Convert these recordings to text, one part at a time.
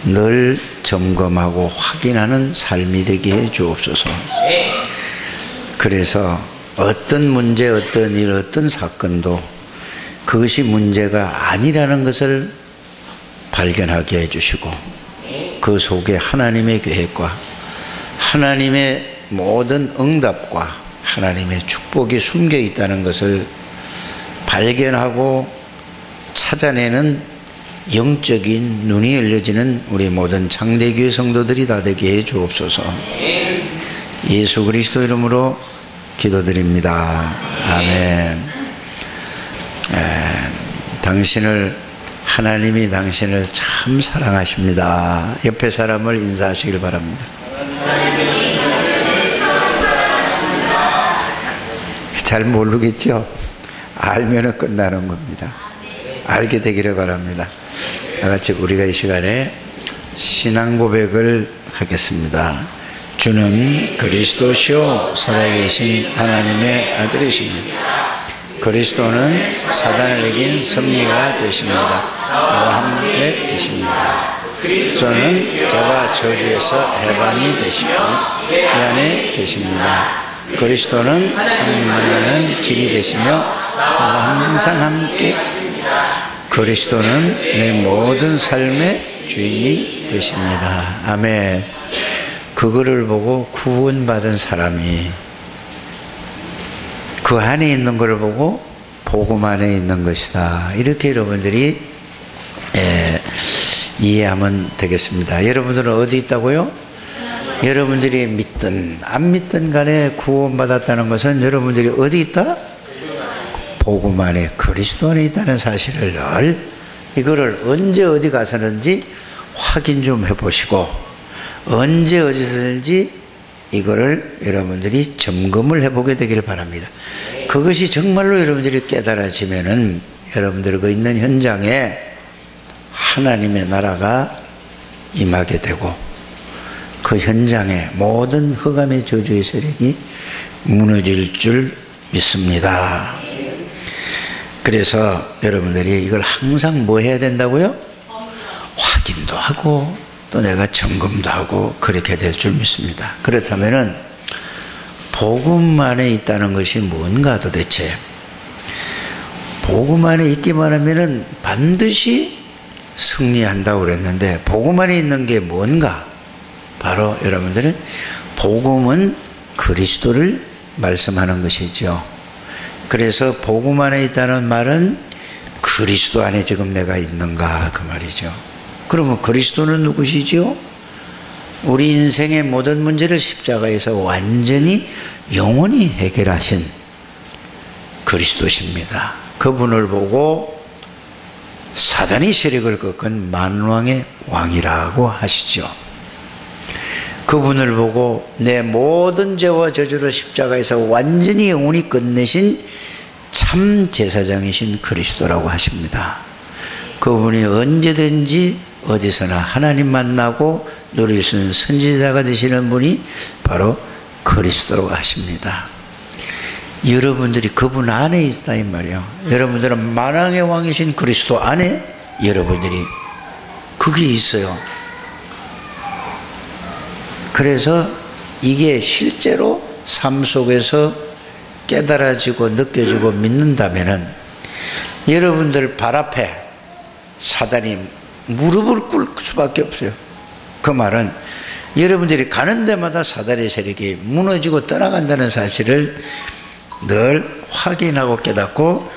늘 점검하고 확인하는 삶이 되게 해 주옵소서. 그래서 어떤 문제, 어떤 일, 어떤 사건도 그것이 문제가 아니라는 것을 발견하게 해주시고 그 속에 하나님의 계획과 하나님의 모든 응답과 하나님의 축복이 숨겨 있다는 것을 발견하고 찾아내는 영적인 눈이 열려지는 우리 모든 창대교회 성도들이 다 되게 해 주옵소서. 예수 그리스도 이름으로 기도드립니다. 아멘. 하나님이 당신을 참 사랑하십니다. 옆에 사람을 인사하시길 바랍니다. 잘 모르겠죠? 알면은 끝나는 겁니다. 알게 되기를 바랍니다. 다같이 우리가 이 시간에 신앙 고백을 하겠습니다. 주는 그리스도시요 살아계신 하나님의 아들이십니다. 그리스도는 사단을 이긴 승리가 되십니다. 나와 함께 계십니다. 그리스도는 저와 저주에서 해방이 되시고 이 안에 계십니다. 그리스도는 하나님 만나는 길이 되시며 나와 항상 함께 그리스도는 내 모든 삶의 주인이 되십니다. 아멘. 그거를 보고 구원받은 사람이 그 안에 있는 것을 보고 복음 안에 있는 것이다. 이렇게 여러분들이 이해하면 되겠습니다. 여러분들은 어디 있다고요? 여러분들이 믿든 안 믿든 간에 구원받았다는 것은 여러분들이 어디 있다? 복음 안에 그리스도 안에 있다는 사실을 늘 이거를 언제 어디 가서는지 확인 좀 해보시고 언제 어디서든지 이거를 여러분들이 점검을 해보게 되기를 바랍니다. 그것이 정말로 여러분들이 깨달아지면은 여러분들이 그 있는 현장에 하나님의 나라가 임하게 되고 그 현장에 모든 흑암의 저주의 세력이 무너질 줄 믿습니다. 그래서 여러분들이 이걸 항상 뭐 해야 된다고요? 확인도 하고 또 내가 점검도 하고 그렇게 될 줄 믿습니다. 그렇다면은 복음 안에 있다는 것이 뭔가 도대체? 복음 안에 있기만 하면은 반드시 승리한다고 그랬는데 복음 안에 있는 게 뭔가? 바로 여러분들은 복음은 그리스도를 말씀하는 것이죠. 그래서 복음 안에 있다는 말은 그리스도 안에 지금 내가 있는가 그 말이죠. 그러면 그리스도는 누구시죠? 우리 인생의 모든 문제를 십자가에서 완전히 영원히 해결하신 그리스도십니다. 그분을 보고 사단의 세력을 꺾은 만왕의 왕이라고 하시죠. 그분을 보고 내 모든 죄와 저주를 십자가에서 완전히 영원히 끝내신 참 제사장이신 그리스도라고 하십니다. 그분이 언제든지 어디서나 하나님 만나고 누릴 수 있는 선지자가 되시는 분이 바로 그리스도라고 하십니다. 여러분들이 그분 안에 있다 이 말이에요. 여러분들은 만왕의 왕이신 그리스도 안에 여러분들이 그게 있어요. 그래서 이게 실제로 삶 속에서 깨달아지고 느껴지고 믿는다면은 여러분들 발 앞에 사단이 무릎을 꿇을 수밖에 없어요. 그 말은 여러분들이 가는 데마다 사단의 세력이 무너지고 떠나간다는 사실을 늘 확인하고 깨닫고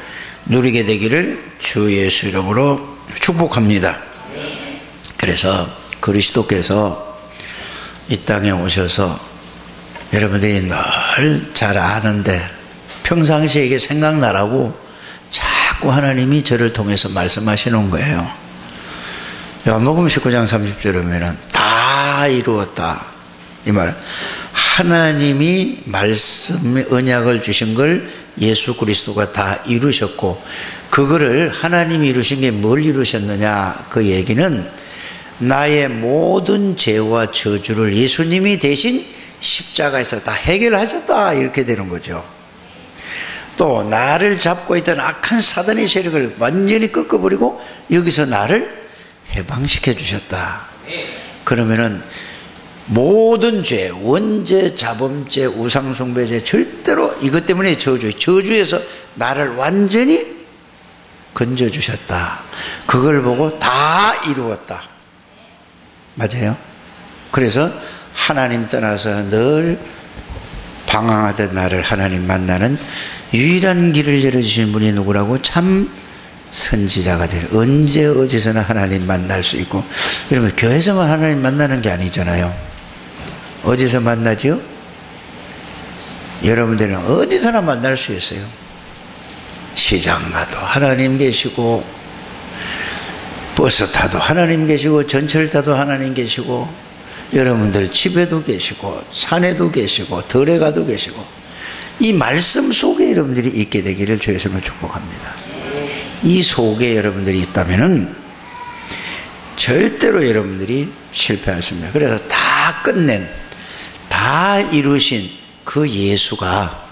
누리게 되기를 주 예수 이름으로 축복합니다. 그래서 그리스도께서 이 땅에 오셔서 여러분들이 늘 잘 아는데 평상시에 이게 생각나라고 자꾸 하나님이 저를 통해서 말씀하시는 거예요. 요한복음 19장 30절에 보면 다 이루었다 이 말. 하나님이 말씀 언약을 주신 걸 예수 그리스도가 다 이루셨고 그거를 하나님이 이루신 게 뭘 이루셨느냐 그 얘기는 나의 모든 죄와 저주를 예수님이 대신 십자가에서 다 해결하셨다 이렇게 되는 거죠. 또 나를 잡고 있던 악한 사단의 세력을 완전히 꺾어버리고 여기서 나를 해방시켜 주셨다. 그러면은 모든 죄, 원죄, 자범죄, 우상숭배죄 절대로 이것 때문에 저주에서 나를 완전히 건져주셨다. 그걸 보고 다 이루었다. 맞아요? 그래서 하나님 떠나서 늘 방황하던 나를 하나님 만나는 유일한 길을 열어주신 분이 누구라고? 참 선지자가 돼. 언제 어디서나 하나님 만날 수 있고. 여러분 교회에서만 하나님 만나는 게 아니잖아요. 어디서 만나죠? 여러분들은 어디서나 만날 수 있어요. 시장 가도 하나님 계시고, 버스 타도 하나님 계시고, 전철 타도 하나님 계시고, 여러분들 집에도 계시고, 산에도 계시고, 들에 가도 계시고, 이 말씀 속에 여러분들이 있게 되기를 주의 이름으로 축복합니다. 이 속에 여러분들이 있다면은 절대로 여러분들이 실패할 수 없습니다. 그래서 다 끝낸, 다 이루신 그 예수가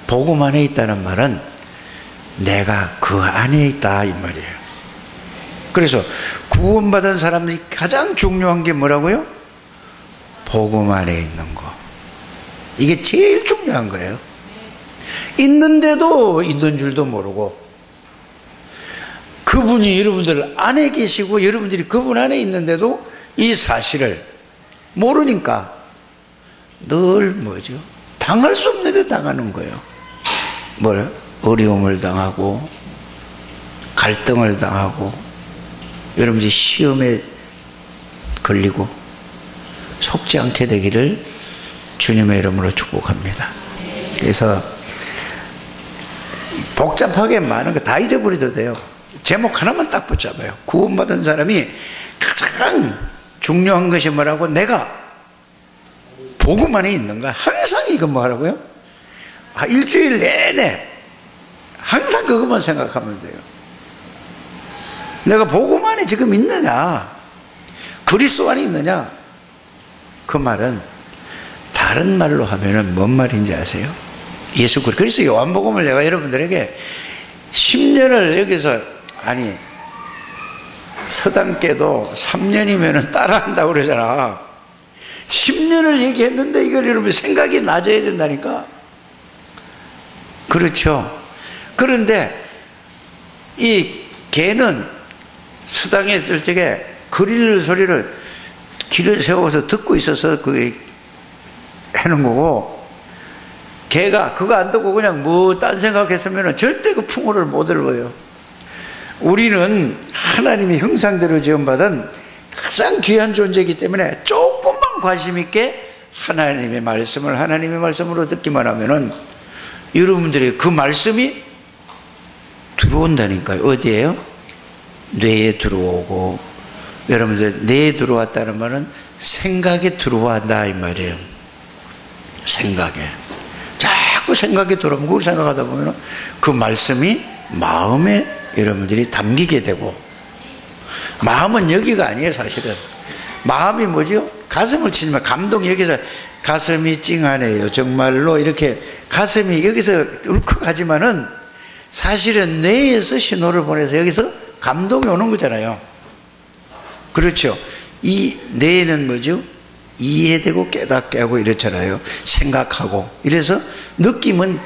복음 안에 있다는 말은 내가 그 안에 있다 이 말이에요. 그래서 구원받은 사람들이 가장 중요한 게 뭐라고요? 복음 안에 있는 거. 이게 제일 중요한 거예요. 있는데도 있는 줄도 모르고, 그분이 여러분들 안에 계시고 여러분들이 그분 안에 있는데도 이 사실을 모르니까 늘 뭐죠? 당할 수 없는데 당하는 거예요. 뭘? 어려움을 당하고 갈등을 당하고 여러분들이 시험에 걸리고 속지 않게 되기를 주님의 이름으로 축복합니다. 그래서 복잡하게 많은 거 다 잊어버려도 돼요. 제목 하나만 딱 붙잡아요. 구원받은 사람이 가장 중요한 것이 뭐라고? 내가 복음 안에 있는가? 항상 이거 뭐 하라고요? 일주일 내내 항상 그것만 생각하면 돼요. 내가 복음 안에 지금 있느냐? 그리스도 안에 있느냐? 그 말은 다른 말로 하면은 뭔 말인지 아세요? 예수 그리스도 요한복음을 내가 여러분들에게 10년을 여기서 서당께도 3년이면은 따라한다고 그러잖아. 10년을 얘기했는데 이걸 여러분 생각이 낮아야 된다니까. 그렇죠. 그런데 이 개는 서당에 있을 적에 그릴 소리를 길을 세워서 듣고 있어서 그게 하는 거고, 개가 그거 안 듣고 그냥 뭐 딴 생각했으면 절대 그 풍요를 못 얻어요. 우리는 하나님의 형상대로 지음받은 가장 귀한 존재이기 때문에 조금만 관심 있게 하나님의 말씀으로 듣기만 하면은 여러분들이 그 말씀이 들어온다니까요. 어디에요? 뇌에 들어오고, 여러분들 뇌에 들어왔다는 말은 생각에 들어왔다 이 말이에요. 생각에. 자꾸 생각이 들어오면 그걸 생각하다 보면 그 말씀이 마음에 여러분들이 담기게 되고, 마음은 여기가 아니에요. 사실은 마음이 뭐죠? 가슴을 치지만 감동이 여기서 가슴이 찡하네요 정말로, 이렇게 가슴이 여기서 울컥하지만은 사실은 뇌에서 신호를 보내서 여기서 감동이 오는 거잖아요. 그렇죠. 이 뇌에는 뭐죠? 이해되고 깨닫게 하고 이렇잖아요. 생각하고. 이래서 느낌은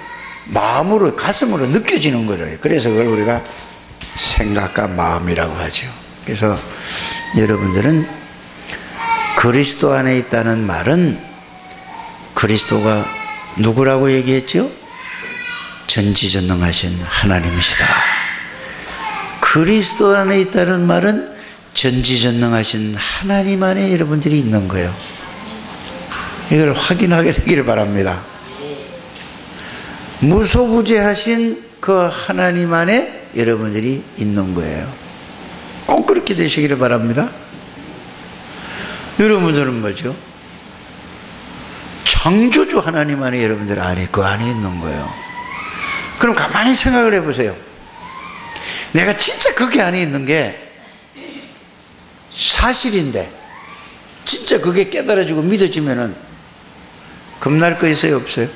마음으로, 가슴으로 느껴지는 거예요. 그래서 그걸 우리가 생각과 마음이라고 하죠. 그래서 여러분들은 그리스도 안에 있다는 말은 그리스도가 누구라고 얘기했죠? 전지전능하신 하나님이시다. 그리스도 안에 있다는 말은 전지전능하신 하나님 안에 여러분들이 있는 거예요. 이걸 확인하게 되기를 바랍니다. 무소부재하신 그 하나님 안에 여러분들이 있는 거예요. 꼭 그렇게 되시기를 바랍니다. 여러분들은 뭐죠? 창조주 하나님 안에 여러분들 안에 그 안에 있는 거예요. 그럼 가만히 생각을 해보세요. 내가 진짜 거기 안에 있는 게 사실인데 진짜 그게 깨달아지고 믿어지면은 겁날 거 있어요? 없어요?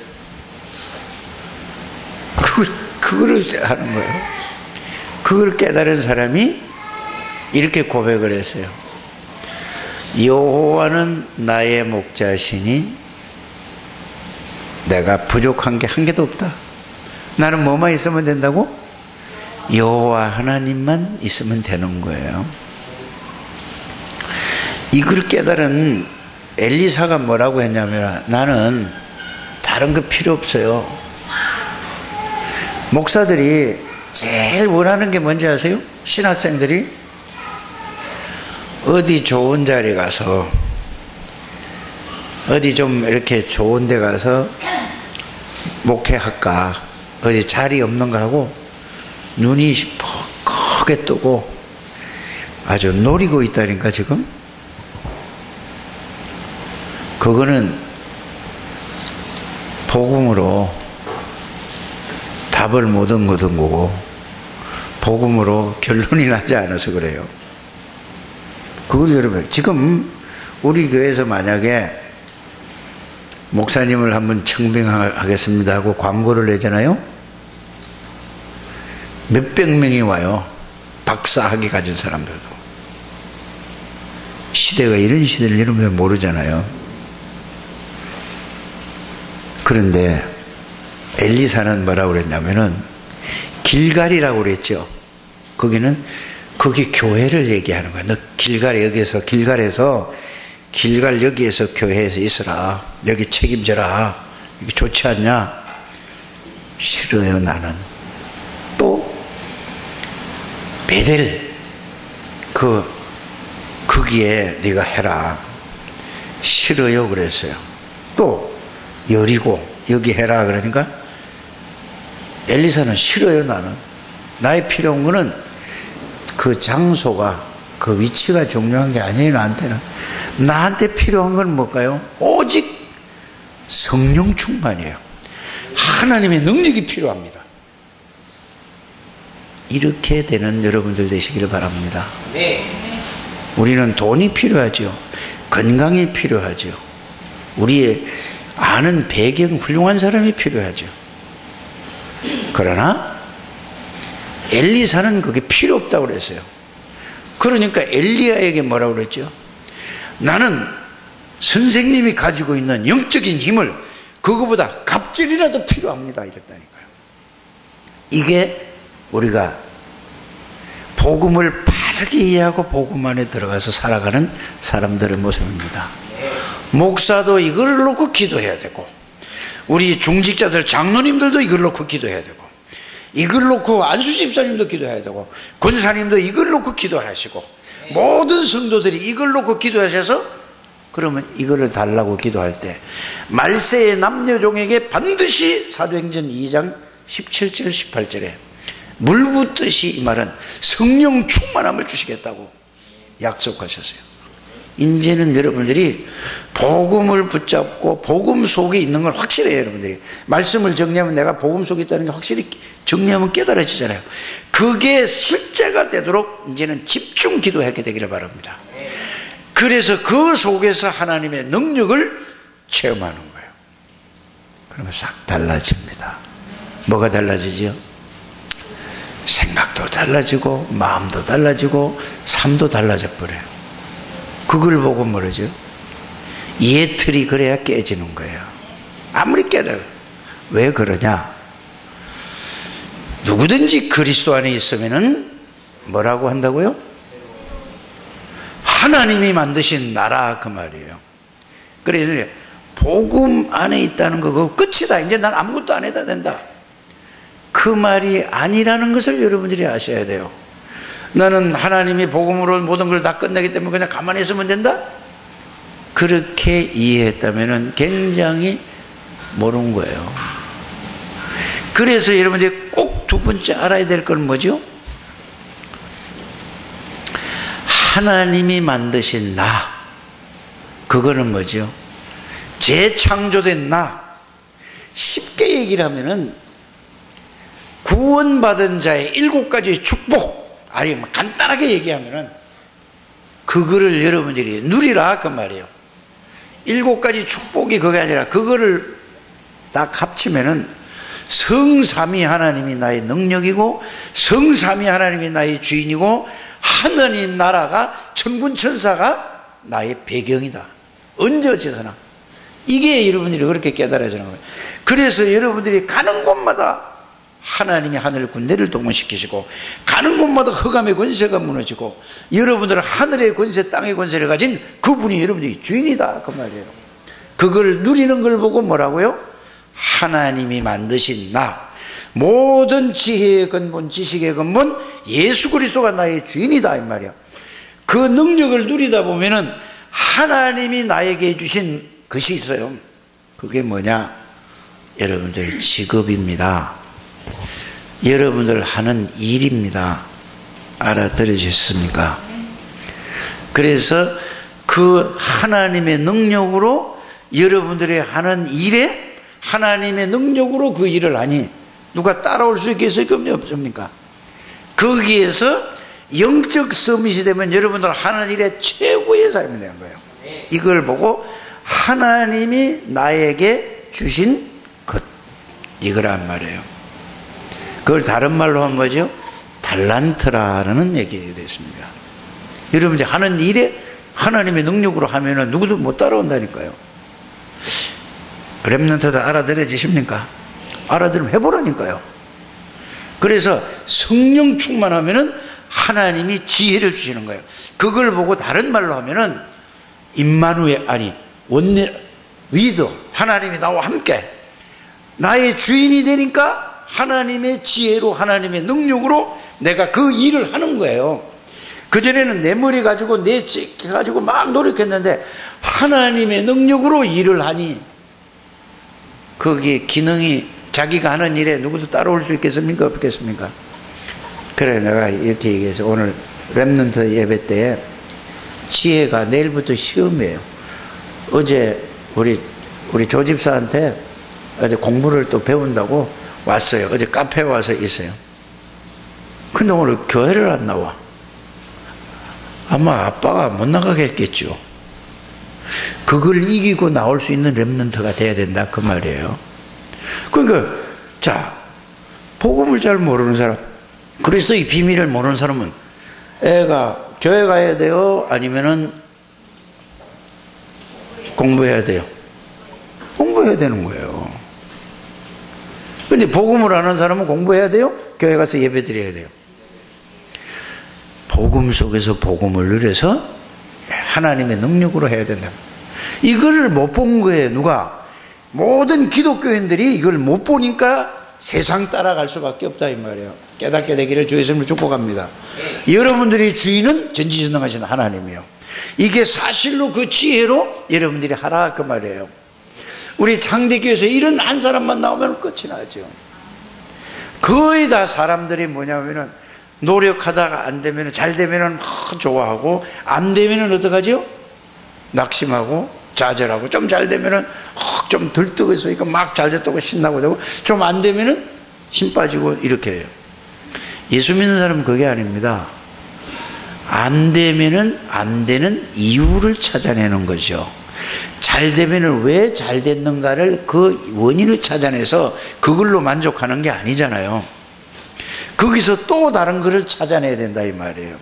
그거를 하는 거예요. 그걸 깨달은 사람이 이렇게 고백을 했어요. 여호와는 나의 목자시니 내가 부족한 게 한 개도 없다. 나는 뭐만 있으면 된다고? 여호와 하나님만 있으면 되는 거예요. 이걸 깨달은 엘리사가 뭐라고 했냐면, 나는 다른 거 필요 없어요. 목사들이 제일 원하는 게 뭔지 아세요? 신학생들이 어디 좋은 자리 가서, 어디 좀 이렇게 좋은 데 가서 목회할까, 어디 자리 없는 거 하고 눈이 크게 뜨고 아주 노리고 있다니까 지금. 그거는 복음으로 답을 못 얻은 거고 복음으로 결론이 나지 않아서 그래요. 그걸 여러분, 지금 우리 교회에서 만약에 목사님을 한번 청빙하겠습니다 하고 광고를 내잖아요. 몇백 명이 와요. 박사학위 가진 사람들도. 시대가 이런 시대를 여러분 모르잖아요. 그런데 엘리사는 뭐라고 그랬냐면은 길갈이라고 그랬죠. 거기는 거기 교회를 얘기하는 거야. 너 길갈에 여기에서 길갈 여기에서 교회에서 있어라. 여기 책임져라. 이게 좋지 않냐? 싫어요 나는. 또 베델 거기에 네가 해라. 싫어요 그랬어요. 또 여리고 여기 해라 그러니까 엘리사는 싫어요 나는. 나의 필요한 거는 그 장소가, 그 위치가 중요한 게 아니에요. 나한테 필요한 건 뭘까요? 오직 성령 충만이에요. 하나님의 능력이 필요합니다. 이렇게 되는 여러분들 되시기를 바랍니다. 네. 우리는 돈이 필요하죠. 건강이 필요하죠. 우리의 아는 배경 훌륭한 사람이 필요하죠. 그러나 엘리사는 그게 필요 없다고 그랬어요. 그러니까 엘리야에게 뭐라고 그랬죠? 나는 선생님이 가지고 있는 영적인 힘을 그거보다 갑절이라도 필요합니다 이랬다니까요. 이게 우리가 복음을 바르게 이해하고 복음 안에 들어가서 살아가는 사람들의 모습입니다. 목사도 이걸 놓고 기도해야 되고, 우리 중직자들 장로님들도 이걸 놓고 기도해야 되고, 이걸 놓고 안수 집사님도 기도해야 되고, 권사님도 이걸 놓고 기도하시고, 모든 성도들이 이걸 놓고 기도하셔서, 그러면 이거를 달라고 기도할 때 말세의 남녀종에게 반드시 사도행전 2장 17절 18절에 물 붓듯이, 이 말은 성령 충만함을 주시겠다고 약속하셨어요. 이제는 여러분들이 복음을 붙잡고 복음 속에 있는 걸 확실해요. 여러분들이 말씀을 정리하면 내가 복음 속에 있다는 게 확실히 정리하면 깨달아지잖아요. 그게 실제가 되도록 이제는 집중 기도하게 되기를 바랍니다. 그래서 그 속에서 하나님의 능력을 체험하는 거예요. 그러면 싹 달라집니다. 뭐가 달라지죠? 생각도 달라지고 마음도 달라지고 삶도 달라져 버려요. 그걸 보고 뭐라죠? 이해틀이 그래야 깨지는 거예요. 아무리 깨달아. 왜 그러냐? 누구든지 그리스도 안에 있으면은 뭐라고 한다고요? 하나님이 만드신 나라, 그 말이에요. 그래서 복음 안에 있다는 거 그거 끝이다. 이제 난 아무것도 안 해도 된다. 그 말이 아니라는 것을 여러분들이 아셔야 돼요. 나는 하나님이 복음으로 모든 걸 다 끝내기 때문에 그냥 가만히 있으면 된다? 그렇게 이해했다면 굉장히 모르는 거예요. 그래서 여러분들이 꼭 두 번째 알아야 될 건 뭐죠? 하나님이 만드신 나, 그거는 뭐죠? 재창조된 나. 쉽게 얘기를 하면은 구원받은 자의 7가지 축복, 아니 간단하게 얘기하면은 그거를 여러분들이 누리라 그 말이에요. 7가지 축복이 그게 아니라 그거를 딱 합치면은 성삼위 하나님이 나의 능력이고, 성삼위 하나님이 나의 주인이고, 하느님 나라가 천군 천사가 나의 배경이다. 언제 어찌서나. 이게 여러분들이 그렇게 깨달아지는 거예요. 그래서 여러분들이 가는 곳마다 하나님이 하늘 군대를 동원시키시고, 가는 곳마다 흑암의 권세가 무너지고, 여러분들은 하늘의 권세, 땅의 권세를 가진 그분이 여러분들이 주인이다, 그 말이에요. 그걸 누리는 걸 보고 뭐라고요? 하나님이 만드신 나, 모든 지혜의 근본, 지식의 근본 예수 그리스도가 나의 주인이다, 이 말이야. 그 능력을 누리다 보면은 하나님이 나에게 주신 것이 있어요. 그게 뭐냐? 여러분들 직업입니다. 여러분들 하는 일입니다. 알아들으셨습니까? 그래서 그 하나님의 능력으로 여러분들이 하는 일에 하나님의 능력으로 그 일을 하니 누가 따라올 수 있겠습니까? 없습니까? 거기에서 영적 서밋이 되면 여러분들 하는 일에 최고의 삶이 되는 거예요. 이걸 보고 하나님이 나에게 주신 것, 이거란 말이에요. 그걸 다른 말로 하면 뭐죠? 달란트라는 얘기가 되었습니다. 여러분 이제 하는 일에 하나님의 능력으로 하면은 누구도 못 따라온다니까요. 렘넌트들 알아들어지십니까? 알아들으면 해보라니까요. 그래서 성령 충만하면은 하나님이 지혜를 주시는 거예요. 그걸 보고 다른 말로 하면은 임마누엘, 아니 원내 위더, 하나님이 나와 함께 나의 주인이 되니까 하나님의 지혜로, 하나님의 능력으로 내가 그 일을 하는 거예요. 그전에는 내 머리 가지고 내 찌개 가지고 막 노력했는데 하나님의 능력으로 일을 하니 거기에 기능이, 자기가 하는 일에 누구도 따라올 수 있겠습니까? 없겠습니까? 그래 내가 이렇게 얘기해서 오늘 렘넌트 예배 때 지혜가 내일부터 시험이에요. 어제 우리 조집사한테 어제 공부를 또 배운다고 왔어요. 어제 카페에 와서 있어요. 근데 오늘 교회를 안 나와. 아마 아빠가 못 나가게 했겠죠. 그걸 이기고 나올 수 있는 렘넌트가 돼야 된다, 그 말이에요. 그러니까 자, 복음을 잘 모르는 사람, 그리스도의 비밀을 모르는 사람은 애가 교회 가야 돼요? 아니면은 공부해야 돼요? 공부해야 되는 거예요. 근데 복음을 아는 사람은 공부해야 돼요? 교회 가서 예배 드려야 돼요? 복음 속에서 복음을 누려서 하나님의 능력으로 해야 된다. 이걸 못 본 거예요. 누가? 모든 기독교인들이 이걸 못 보니까 세상 따라갈 수밖에 없다, 이 말이에요. 깨닫게 되기를 주 예수님을 축복합니다. 여러분들의 주인은 전지전능하신 하나님이에요. 이게 사실로 그 지혜로 여러분들이 하라, 그 말이에요. 우리 창대교회에서 이런 한 사람만 나오면 끝이 나죠. 거의 다 사람들이 뭐냐면은 노력하다가 안 되면은, 잘 되면은 좋아하고, 안 되면은 어떡하죠? 낙심하고 좌절하고, 좀 잘 되면은 좀 들뜨겠으니까 막 잘 됐다고 신나고 되고, 좀 안 되면은 힘 빠지고 이렇게 해요. 예수 믿는 사람은 그게 아닙니다. 안 되면은 안 되는 이유를 찾아내는 거죠. 잘 되면은 왜 잘 됐는가를, 그 원인을 찾아내서 그걸로 만족하는 게 아니잖아요. 거기서 또 다른 것을 찾아내야 된다, 이 말이에요.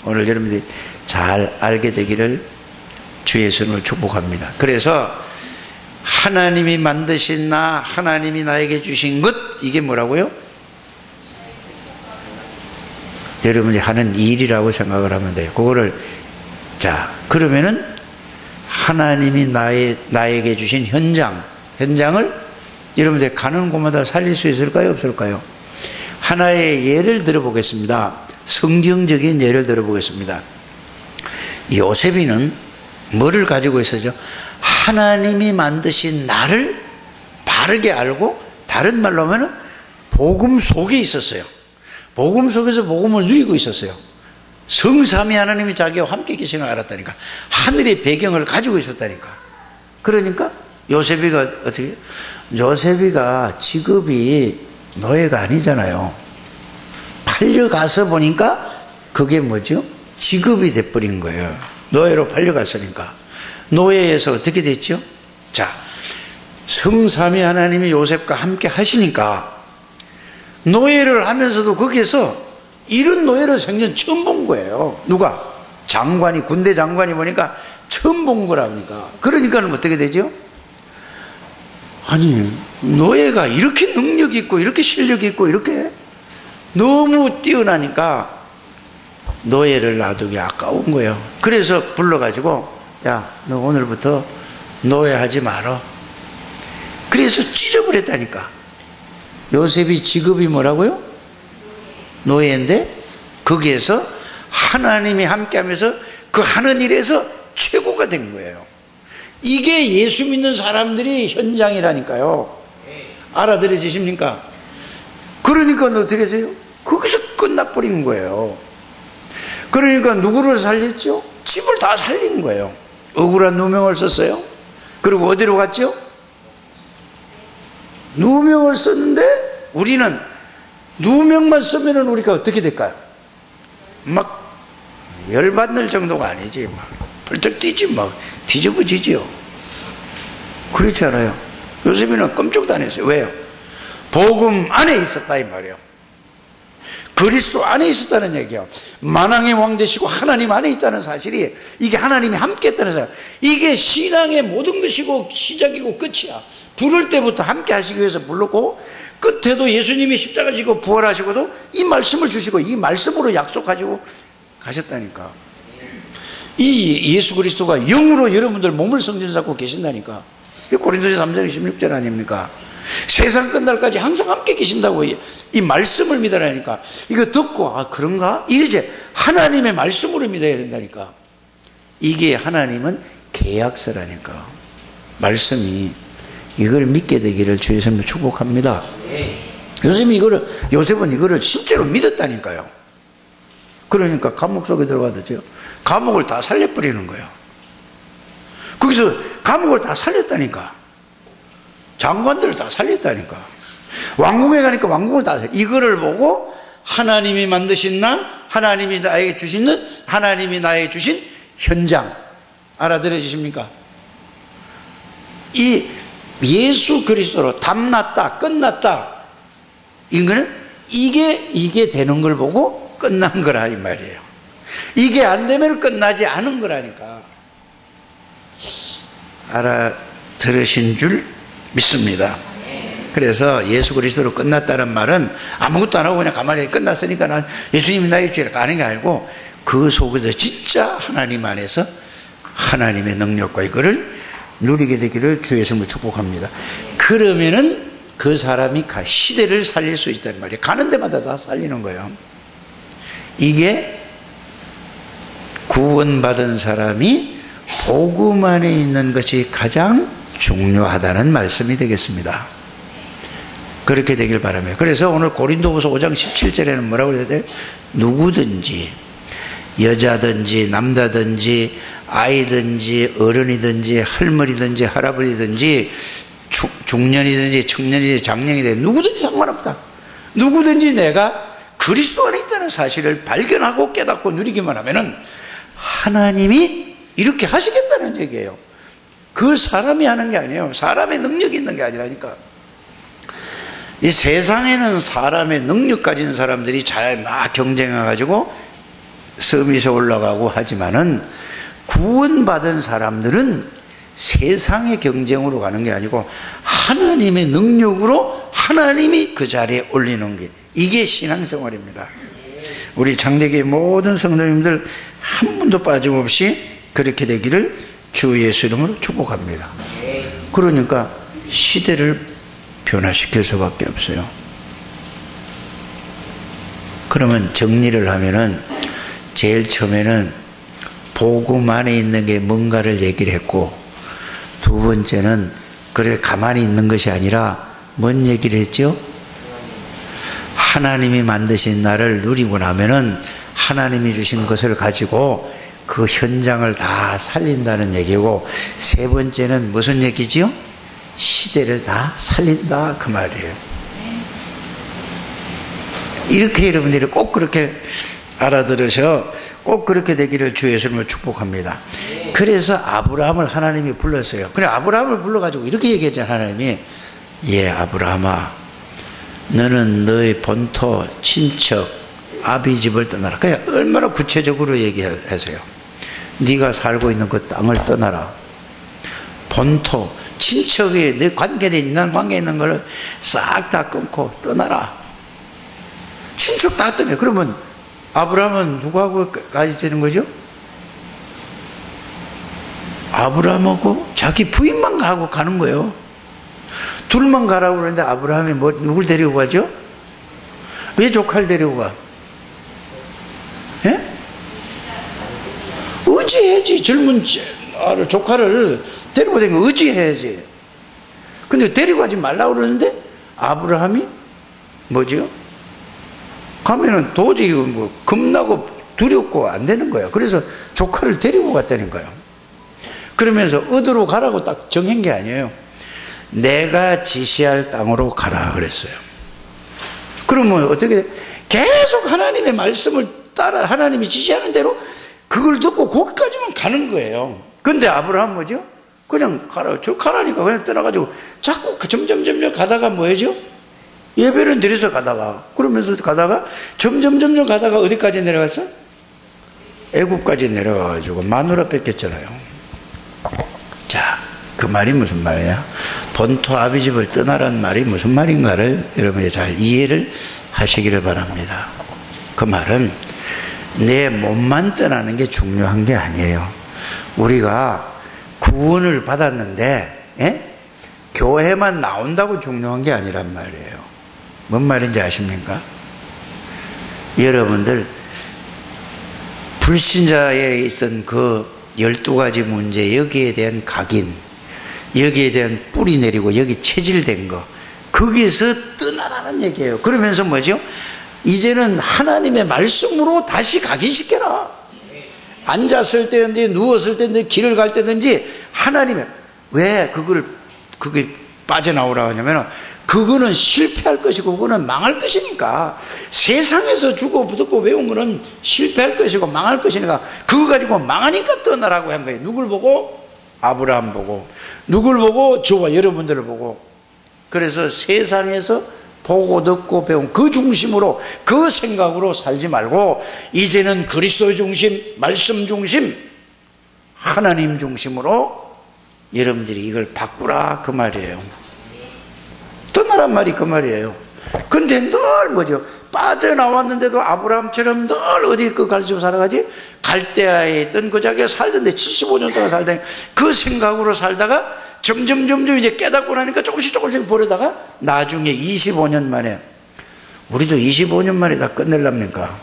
오늘 여러분들이 잘 알게 되기를 주 예수님을 축복합니다. 그래서 하나님이 만드신 나, 하나님이 나에게 주신 것, 이게 뭐라고요? 여러분이 하는 일이라고 생각을 하면 돼요. 그거를, 자, 그러면은 하나님이 나에게 주신 현장을 여러분들 가는 곳마다 살릴 수 있을까요? 없을까요? 하나의 예를 들어보겠습니다. 성경적인 예를 들어보겠습니다. 요셉이는 뭐를 가지고 있었죠? 하나님이 만드신 나를 바르게 알고, 다른 말로 하면 복음 속에 있었어요. 복음 속에서 복음을 누리고 있었어요. 성삼위 하나님이 자기와 함께 계신 걸 알았다니까. 하늘의 배경을 가지고 있었다니까. 그러니까 요셉이가 어떻게, 요셉이가 직업이 노예가 아니잖아요. 팔려가서 보니까 그게 뭐죠? 직업이 돼버린 거예요. 노예로 팔려갔으니까. 노예에서 어떻게 됐죠? 자, 성삼위 하나님이 요셉과 함께 하시니까 노예를 하면서도 거기에서 이런 노예를 생전 처음 본 거예요. 누가? 장관이, 군대 장관이 보니까 처음 본 거라니까. 그러니까는 어떻게 되죠? 아니, 노예가 이렇게 능력 있고 이렇게 실력 있고 이렇게 너무 뛰어나니까 노예를 놔두기 아까운 거예요. 그래서 불러가지고, 야, 너 오늘부터 노예하지 마라. 그래서 찢어버렸다니까. 요셉이 직업이 뭐라고요? 노예인데 거기에서 하나님이 함께하면서 그 하는 일에서 최고가 된 거예요. 이게 예수 믿는 사람들이 현장이라니까요. 알아들어지십니까? 그러니까 어떻게 하세요? 거기서 끝나버린 거예요. 그러니까 누구를 살렸죠? 집을 다 살린 거예요. 억울한 누명을 썼어요. 그리고 어디로 갔죠? 누명을 썼는데 우리는 누명만 쓰면은 우리가 어떻게 될까요? 막 열받는 정도가 아니지. 막 벌떡 뛰지, 막 뒤집어지지요. 그렇지 않아요? 요셉이는 끔찍도 안 했어요. 왜요? 복음 안에 있었다 이 말이에요. 그리스도 안에 있었다는 얘기예요. 만왕의 왕 되시고 하나님 안에 있다는 사실이, 이게 하나님이 함께 했다는 사실, 이게 신앙의 모든 것이고 시작이고 끝이야. 부를 때부터 함께 하시기 위해서 불렀고, 끝에도 예수님이 십자가 지고 부활하시고도 이 말씀을 주시고 이 말씀으로 약속하시고 가셨다니까. 이 예수 그리스도가 영으로 여러분들 몸을 성전 삼고 계신다니까. 고린도서 3장 16절 아닙니까? 세상 끝날까지 항상 함께 계신다고 이 말씀을 믿으라니까. 이거 듣고, 아, 그런가? 이제 하나님의 말씀으로 믿어야 된다니까. 이게 하나님은 계약서라니까. 말씀이. 이걸 믿게 되기를 주 예수님으로 축복합니다. 요셉은 이거를 실제로 믿었다니까요. 그러니까 감옥 속에 들어가듯요, 감옥을 다 살려버리는 거예요. 거기서 감옥을 다 살렸다니까. 장관들을 다 살렸다니까. 왕궁에 가니까 왕궁을 다 살렸다. 이거를 보고 하나님이 만드신 날, 하나님이 나에게 주신, 하나님이 나에게 주신 현장, 알아들으십니까? 이 예수 그리스도로 답났다, 끝났다, 이거는 이게 되는 걸 보고 끝난 거라 이 말이에요. 이게 안 되면 끝나지 않은 거라니까. 알아들으신 줄 믿습니다. 그래서 예수 그리스도로 끝났다는 말은 아무것도 안 하고 그냥 가만히 끝났으니까 난 예수님이 나의 죄를 가는 게 아니고, 그 속에서 진짜 하나님 안에서 하나님의 능력과 이거를 누리게 되기를 주 예수님을 축복합니다. 그러면은 그 사람이 시대를 살릴 수 있단 말이에요. 가는 데마다 다 살리는 거예요. 이게 구원받은 사람이 복음 안에 있는 것이 가장 중요하다는 말씀이 되겠습니다. 그렇게 되길 바라며, 그래서 오늘 고린도후서 5장 17절에는 뭐라고 해야 돼요? 누구든지, 여자든지 남자든지 아이든지 어른이든지 할머니든지 할아버지든지 중년이든지 청년이든지 장년이든지 누구든지 상관없다. 누구든지 내가 그리스도 안에 있다는 사실을 발견하고 깨닫고 누리기만 하면은 하나님이 이렇게 하시겠다는 얘기예요. 그 사람이 하는 게 아니에요. 사람의 능력이 있는 게 아니라니까. 이 세상에는 사람의 능력 가진 사람들이 잘 막 경쟁해가지고 서밋에 올라가고 하지만은, 구원받은 사람들은 세상의 경쟁으로 가는 게 아니고 하나님의 능력으로 하나님이 그 자리에 올리는 게, 이게 신앙생활입니다. 우리 장대교회 모든 성도님들 한 분도 빠짐없이 그렇게 되기를 주 예수 이름으로 축복합니다. 그러니까 시대를 변화시킬 수밖에 없어요. 그러면 정리를 하면은, 제일 처음에는 복음 안에 있는 게 뭔가를 얘기를 했고, 두 번째는 그래 가만히 있는 것이 아니라 뭔 얘기를 했죠? 하나님이 만드신 나를 누리고 나면은 하나님이 주신 것을 가지고 그 현장을 다 살린다는 얘기고, 세 번째는 무슨 얘기지요? 시대를 다 살린다 그 말이에요. 이렇게 여러분들이 꼭 그렇게 알아들으셔 꼭 그렇게 되기를 주 예수님을 축복합니다. 그래서 아브라함을 하나님이 불렀어요. 그래 아브라함을 불러가지고 이렇게 얘기했잖아요. 하나님이, 예 아브라함아, 너는 너의 본토 친척 아비 집을 떠나라. 그냥 얼마나 구체적으로 얘기하세요. 네가 살고 있는 그 땅을 떠나라. 본토, 친척이 내 관계에 있는 관계에 있는 걸 싹 다 끊고 떠나라. 친척 다 떠나. 그러면 아브라함은 누구하고 같이 되는 거죠? 아브라함하고 자기 부인만 가고 가는 거예요. 둘만 가라고 그러는데 아브라함이 누굴 데리고 가죠? 왜 조카를 데리고 가? 예? 의지해야지. 젊은 조카를 데리고 다니는 거 의지해야지. 근데 데리고 가지 말라고 그러는데 아브라함이 뭐죠? 가면은 도저히 뭐 겁나고 두렵고 안 되는 거예요. 그래서 조카를 데리고 갔다는 거예요. 그러면서 어디로 가라고 딱 정한 게 아니에요. 내가 지시할 땅으로 가라 그랬어요. 그러면 어떻게 계속 하나님의 말씀을 따라 하나님이 지시하는 대로 그걸 듣고 거기까지만 가는 거예요. 근데 아브라함 뭐죠? 그냥 가라. 저 가라니까 그냥 떠나가지고 자꾸 점점 가다가 뭐죠? 예배를 드려서 가다가 그러면서 가다가 점점 가다가 어디까지 내려갔어? 애굽까지 내려가가지고 마누라 뺏겼잖아요. 자, 그 말이 무슨 말이야? 본토 아비집을 떠나라는 말이 무슨 말인가를 여러분이 잘 이해를 하시기를 바랍니다. 그 말은 내 몸만 떠나는 게 중요한 게 아니에요. 우리가 구원을 받았는데 교회만 나온다고 중요한 게 아니란 말이에요. 뭔 말인지 아십니까? 여러분들 불신자에 있던 그 12가지 문제, 여기에 대한 각인, 여기에 대한 뿌리 내리고 여기 체질된 거, 거기에서 떠나라는 얘기예요. 그러면서 뭐죠? 이제는 하나님의 말씀으로 다시 각인시켜라. 앉았을 때든지 누웠을 때든지 길을 갈 때든지 하나님의, 왜 그게 빠져나오라고 하냐면 그거는 실패할 것이고 그거는 망할 것이니까. 세상에서 주고 붙었고 외운 거는 실패할 것이고 망할 것이니까 그거 가지고 망하니까 떠나라고 한 거예요. 누굴 보고? 아브라함 보고. 누굴 보고? 저와 여러분들을 보고. 그래서 세상에서 보고 듣고 배운 그 중심으로, 그 생각으로 살지 말고 이제는 그리스도 중심, 말씀 중심, 하나님 중심으로 여러분들이 이걸 바꾸라 그 말이에요. 떠나란 말이 그 말이에요. 근데 늘 뭐죠? 빠져나왔는데도 아브라함처럼 늘 어디 그 갈수록 살아가지? 갈대아에 있던 그 자기가 살던데 75년 동안 살던 그 생각으로 살다가 점점 이제 깨닫고 나니까 조금씩 버리다가 나중에 25년 만에, 우리도 25년 만에 다 끝낼랍니까?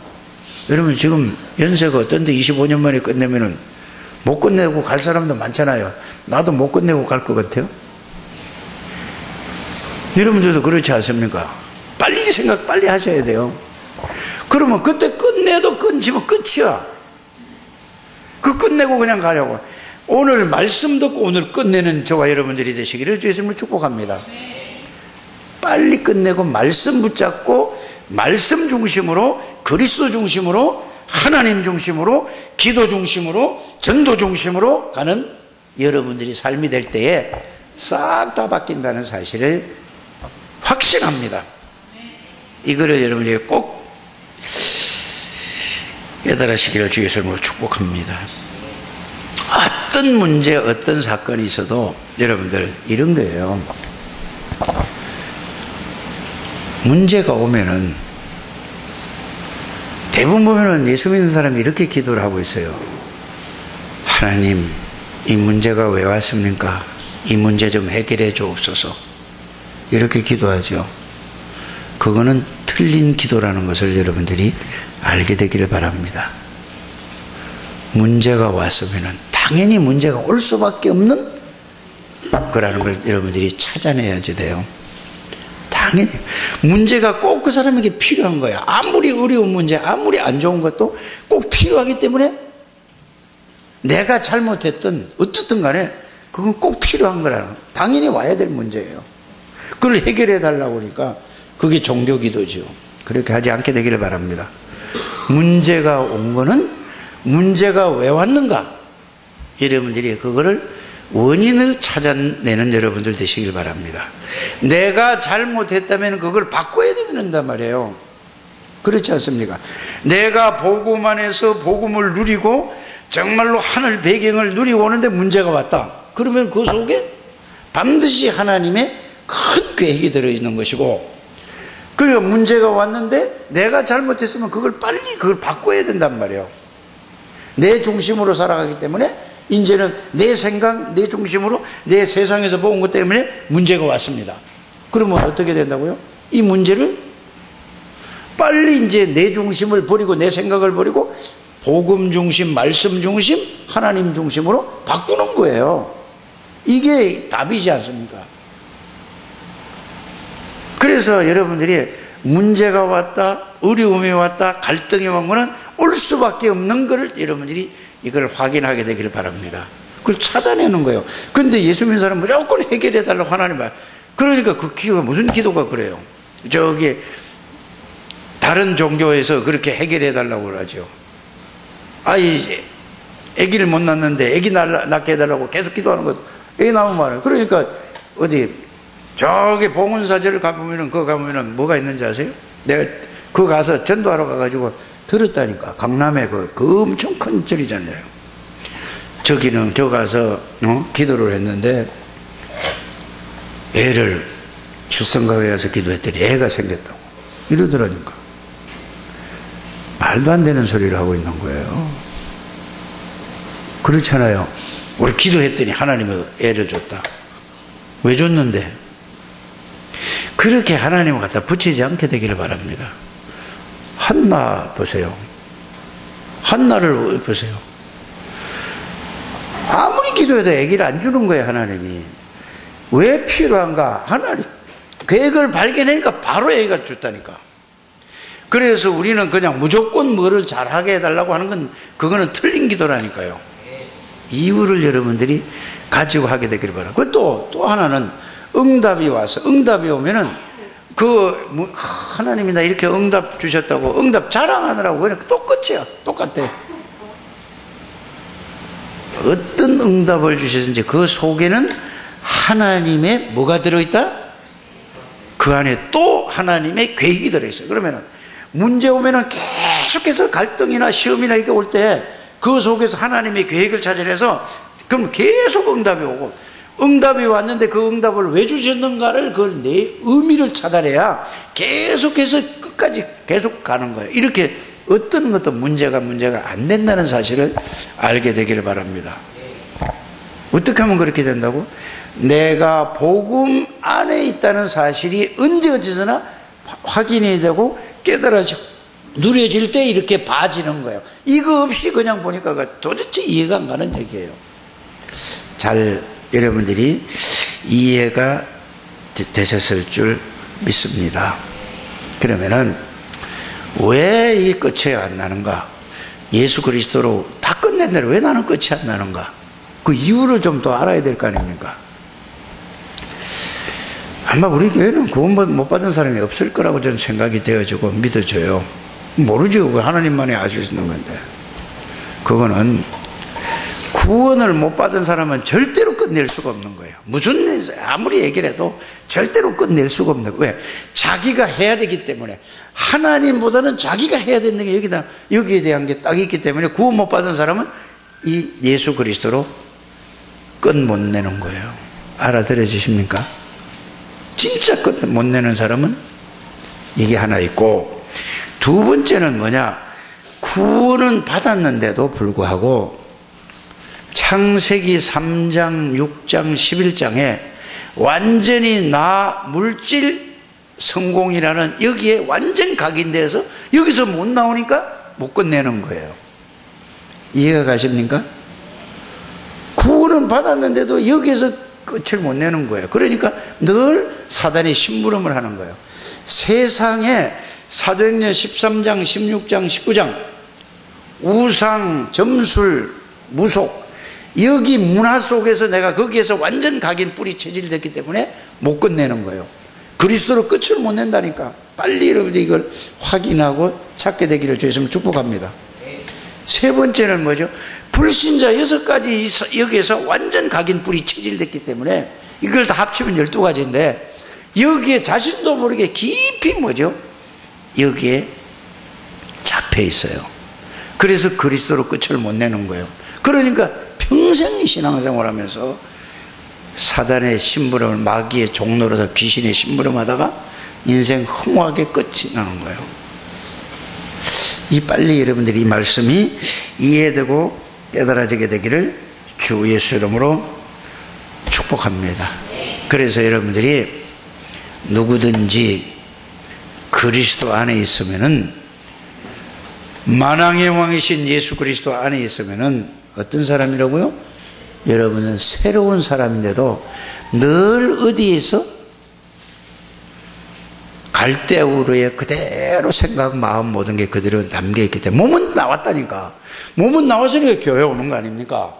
여러분 지금 연세가 어떤데 25년 만에 끝내면은 못 끝내고 갈 사람도 많잖아요. 나도 못 끝내고 갈 것 같아요. 여러분들도 그렇지 않습니까? 빨리 생각 빨리 하셔야 돼요. 그러면 그때 끝내도 끊지면 끝이야. 그 끝내고 그냥 가려고. 오늘 말씀 듣고 오늘 끝내는 저와 여러분들이 되시기를 주 예수님을 축복합니다. 빨리 끝내고 말씀 붙잡고 말씀 중심으로, 그리스도 중심으로, 하나님 중심으로, 기도 중심으로, 전도 중심으로 가는 여러분들이 삶이 될 때에 싹 다 바뀐다는 사실을 확신합니다. 이거를 여러분들이 꼭 깨달으시기를 주 예수님으로 축복합니다. 어떤 문제, 어떤 사건이 있어도 여러분들 이런 거예요. 문제가 오면은 대부분 보면은 예수 믿는 사람이 이렇게 기도를 하고 있어요. 하나님, 이 문제가 왜 왔습니까? 이 문제 좀 해결해 주옵소서. 이렇게 기도하죠. 그거는 틀린 기도라는 것을 여러분들이 알게 되기를 바랍니다. 문제가 왔으면 당연히 문제가 올 수밖에 없는 거라는 걸 여러분들이 찾아내야지 돼요. 당연히 문제가 꼭 그 사람에게 필요한 거야. 아무리 어려운 문제, 아무리 안 좋은 것도 꼭 필요하기 때문에 내가 잘못했든 어떻든 간에 그건 꼭 필요한 거라는, 당연히 와야 될 문제예요. 그걸 해결해 달라고 하니까 그게 종교 기도죠. 그렇게 하지 않게 되기를 바랍니다. 문제가 온 거는 문제가 왜 왔는가? 여러분들이 그거를 원인을 찾아내는 여러분들 되시길 바랍니다. 내가 잘못했다면 그걸 바꿔야 된단 말이에요. 그렇지 않습니까? 내가 복음 안에서 복음을 누리고 정말로 하늘 배경을 누리고 오는데 문제가 왔다. 그러면 그 속에 반드시 하나님의 큰 계획이 들어있는 것이고, 그리고 문제가 왔는데 내가 잘못했으면 그걸 빨리 그걸 바꿔야 된단 말이에요. 내 중심으로 살아가기 때문에 이제는 내 생각, 내 중심으로 내 세상에서 본 것 때문에 문제가 왔습니다. 그러면 어떻게 된다고요? 이 문제를 빨리 이제 내 중심을 버리고 내 생각을 버리고 복음 중심, 말씀 중심, 하나님 중심으로 바꾸는 거예요. 이게 답이지 않습니까? 그래서 여러분들이 문제가 왔다, 어려움이 왔다, 갈등이 온 거는 올 수밖에 없는 것을 여러분들이 이걸 확인하게 되기를 바랍니다. 그걸 찾아내는 거예요. 그런데 예수 믿는 사람은 무조건 해결해 달라고 하나님 말. 그러니까 그 기도가 무슨 기도가 그래요? 저기 다른 종교에서 그렇게 해결해 달라고 그러죠. 아기를 못 낳는데 아기 낳게 해달라고 계속 기도하는 것. 애기 낳으면 말이에요. 그러니까 어디 저기 봉헌사절을 가보면은 그거 가보면은 뭐가 있는지 아세요? 내가 그거 가서 전도하러 가가지고 들었다니까. 강남에 그 엄청 큰 절이잖아요. 저기는 저 가서 기도를 했는데 애를 출산과에 가서 기도했더니 애가 생겼다고 이러더라니까. 말도 안 되는 소리를 하고 있는 거예요. 그렇잖아요. 우리 기도했더니 하나님이 애를 줬다. 왜 줬는데? 그렇게 하나님을 갖다 붙이지 않게 되기를 바랍니다. 한나 보세요. 한나를 보세요. 아무리 기도해도 아기를 안 주는 거예요, 하나님이. 왜 필요한가? 하나님 계획을 발견하니까 바로 아기가 줬다니까. 그래서 우리는 그냥 무조건 뭐를 잘하게 해달라고 하는 건 그거는 틀린 기도라니까요. 이유를 여러분들이 가지고 하게 되기를 바랍니다. 또 하나는 응답이 와서, 응답이 오면은 하나님이 나 이렇게 응답 주셨다고 응답 자랑하느라고 그냥 또 끝이야. 똑같아. 어떤 응답을 주셨는지 그 속에는 하나님의 뭐가 들어있다? 그 안에 또 하나님의 계획이 들어있어요. 그러면은 문제 오면은 계속해서 갈등이나 시험이나 이게 올 때 그 속에서 하나님의 계획을 찾아내서 그럼 계속 응답이 오고, 응답이 왔는데 그 응답을 왜 주셨는가를 그걸 내 의미를 찾아내야 계속해서 끝까지 계속 가는 거예요. 이렇게 어떤 것도 문제가 안 된다는 사실을 알게 되기를 바랍니다. 어떻게 하면 그렇게 된다고? 내가 복음 안에 있다는 사실이 언제 어디서나 확인이 되고 깨달아져 누려질 때 이렇게 봐지는 거예요. 이거 없이 그냥 보니까 도대체 이해가 안 가는 얘기예요. 잘 여러분들이 이해가 되셨을 줄 믿습니다. 그러면은 왜 이 끝이 안 나는가? 예수 그리스도로 다 끝냈는데 왜 나는 끝이 안 나는가? 그 이유를 좀 더 알아야 될 거 아닙니까? 아마 우리 교회는 구원 못 받은 사람이 없을 거라고 저는 생각이 되어지고 믿어져요. 모르죠. 하나님만이 아실 수 있는 건데. 그거는 구원을 못 받은 사람은 절대로 끝낼 수가 없는 거예요. 무슨 아무리 얘기를 해도 절대로 끝낼 수가 없는 거예요. 왜? 자기가 해야 되기 때문에. 하나님보다는 자기가 해야 되는 게 여기에 대한 게 딱 있기 때문에 구원 못 받은 사람은 이 예수 그리스도로 끝 못 내는 거예요. 알아들어 주십니까? 진짜 끝 못 내는 사람은 이게 하나 있고, 두 번째는 뭐냐? 구원은 받았는데도 불구하고 창세기 3장, 6장, 11장에 완전히 나 물질 성공이라는 여기에 완전 각인돼서 여기서 못 나오니까 못 끝내는 거예요. 이해가 가십니까? 구원은 받았는데도 여기에서 끝을 못 내는 거예요. 그러니까 늘 사단이 심부름을 하는 거예요. 세상에 사도행전 13장, 16장, 19장 우상, 점술, 무속 여기 문화 속에서 내가 거기에서 완전 각인 뿌리 체질됐기 때문에 못 끝내는 거예요. 그리스도로 끝을 못 낸다니까. 빨리 여러분들이 이걸 확인하고 찾게 되기를 주였으면 축복합니다. 세 번째는 뭐죠? 불신자 6가지 여기에서 완전 각인 뿌리 체질됐기 때문에 이걸 다 합치면 12가지인데 여기에 자신도 모르게 깊이 뭐죠? 여기에 잡혀 있어요. 그래서 그리스도로 끝을 못 내는 거예요. 그러니까 평생 신앙생활하면서 사단의 심부름을, 마귀의 종로로서 귀신의 심부름하다가 인생 허무하게 끝이 나는 거예요. 빨리 여러분들이 이 말씀이 이해되고 깨달아지게 되기를 주 예수 이름으로 축복합니다. 그래서 여러분들이 누구든지 그리스도 안에 있으면은, 만왕의 왕이신 예수 그리스도 안에 있으면은 어떤 사람이라고요? 여러분은 새로운 사람인데도 늘 어디에 있어? 갈대우르에 그대로 생각, 마음 모든 게 그대로 담겨있기 때문에. 몸은 나왔다니까. 몸은 나왔으니까 교회 오는 거 아닙니까?